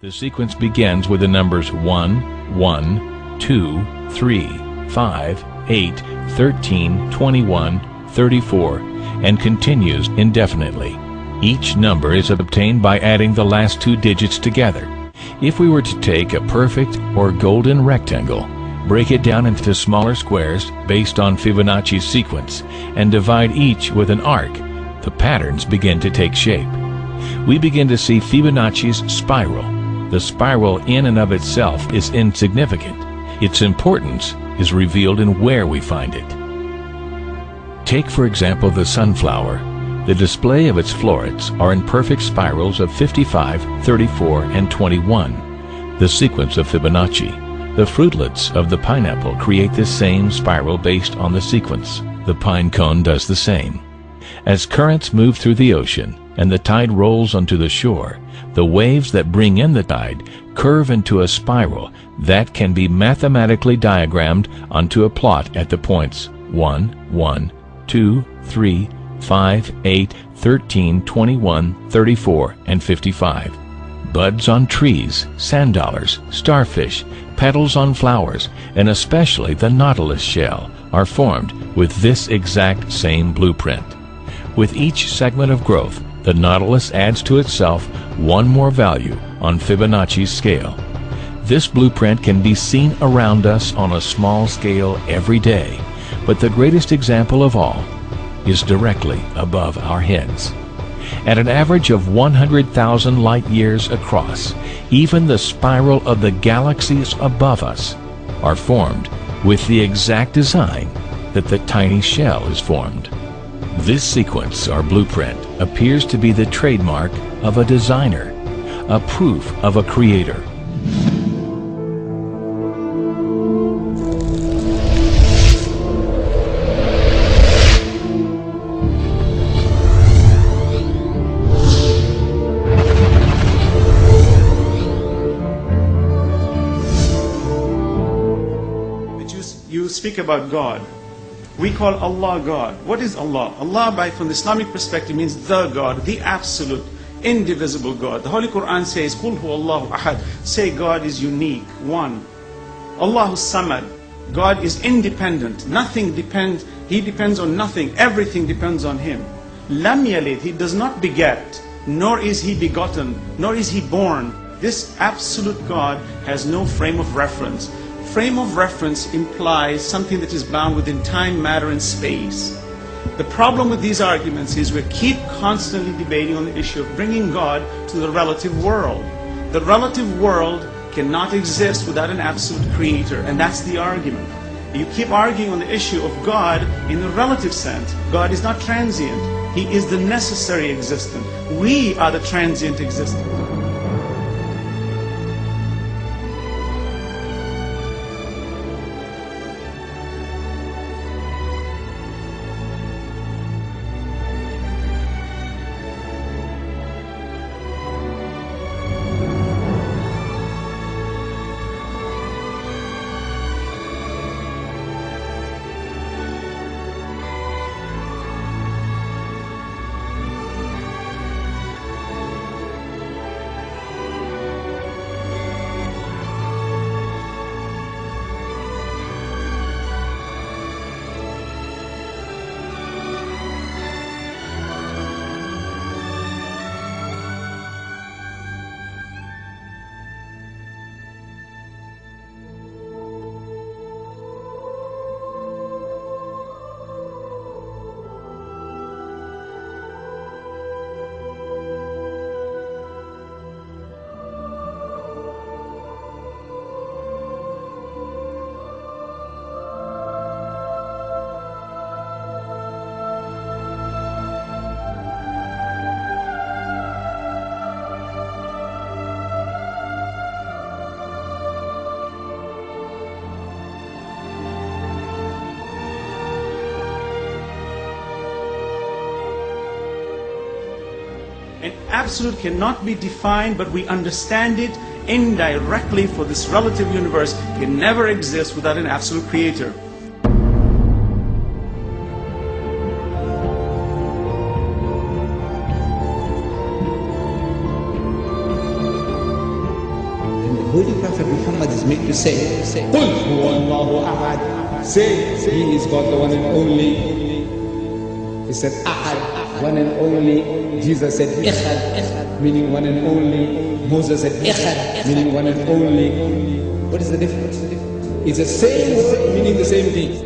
The sequence begins with the numbers 1, 1, 2, 3, 5, 8, 13, 21, 34, and continues indefinitely. Each number is obtained by adding the last two digits together. If we were to take a perfect or golden rectangle, break it down into smaller squares based on Fibonacci's sequence, and divide each with an arc, the patterns begin to take shape. We begin to see Fibonacci's spiral. The spiral in and of itself is insignificant. Its importance is revealed in where we find it. Take, for example, the sunflower. The display of its florets are in perfect spirals of 55, 34, and 21, the sequence of Fibonacci. The fruitlets of the pineapple create this same spiral based on the sequence. The pine cone does the same. As currents move through the ocean and the tide rolls onto the shore, the waves that bring in the tide curve into a spiral that can be mathematically diagrammed onto a plot at the points 1, 1, 2, 3, 5, 8, 13, 21, 34, and 55. Buds on trees, sand dollars, starfish, petals on flowers, and especially the nautilus shell are formed with this exact same blueprint. With each segment of growth, the nautilus adds to itself one more value on Fibonacci's scale. This blueprint can be seen around us on a small scale every day, but the greatest example of all is directly above our heads. At an average of 100,000 light years across, even the spiral of the galaxies above us are formed with the exact design that the tiny shell is formed. This sequence or blueprint appears to be the trademark of a designer, a proof of a creator. You speak about God. We call Allah God. What is Allah? Allah, from the Islamic perspective, means the God, the absolute, indivisible God. The Holy Quran says, "Qul huwa Allahu ahad." Say God is unique, one. Allahu samad. God is independent. Nothing depends. He depends on nothing. Everything depends on Him. Lam yalid. He does not beget, nor is He begotten, nor is He born. This absolute God has no frame of reference. Frame of reference implies something that is bound within time, matter, and space. The problem with these arguments is we keep constantly debating on the issue of bringing God to the relative world. The relative world cannot exist without an absolute creator, and that's the argument. You keep arguing on the issue of God in the relative sense. God is not transient. He is the necessary existent. We are the transient existent. And absolute cannot be defined, but we understand it indirectly, for this relative universe can never exist without an absolute creator. Holy Prophet Muhammad is made to say, قُلْ هُوَ اللَّهُ أَحَدٌ. Say, He is God, the one and only. He said, Ahad, one and only. Jesus said, Echad, meaning one and only. Moses said, Echad, meaning one and only. What is the difference? It's the same word, meaning the same thing.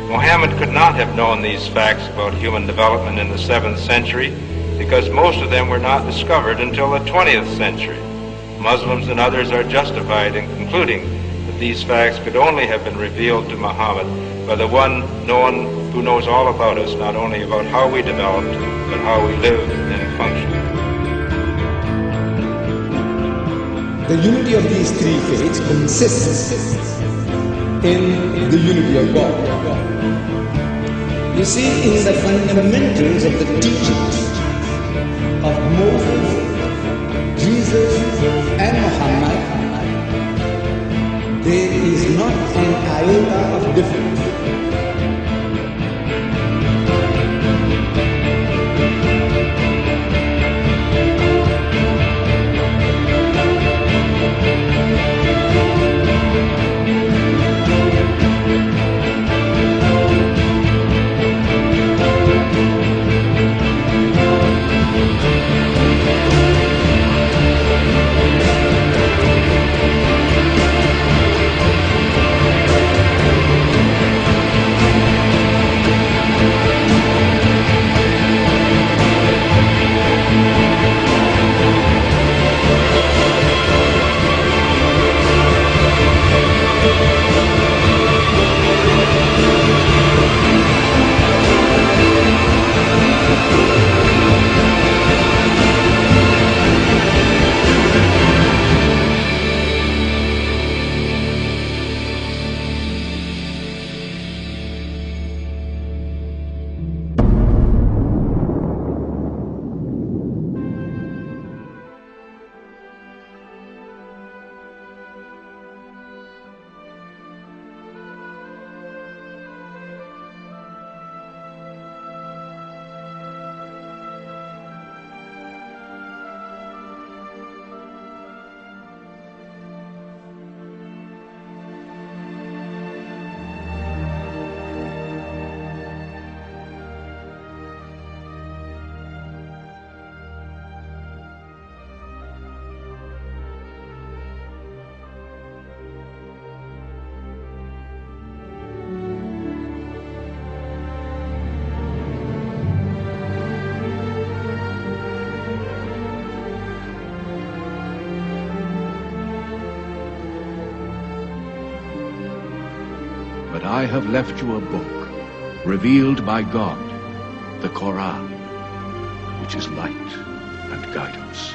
Muhammad could not have known these facts about human development in the 7th century because most of them were not discovered until the 20th century. Muslims and others are justified in concluding that these facts could only have been revealed to Muhammad by the one who knows all about us, not only about how we developed, but how we lived and functioned. The unity of these three faiths consists in the unity of God. You see, in the fundamentals of the teachings of Moses, Jesus, and Muhammad, there is not an iota of difference. But I have left you a book, revealed by God, the Quran, which is light and guidance.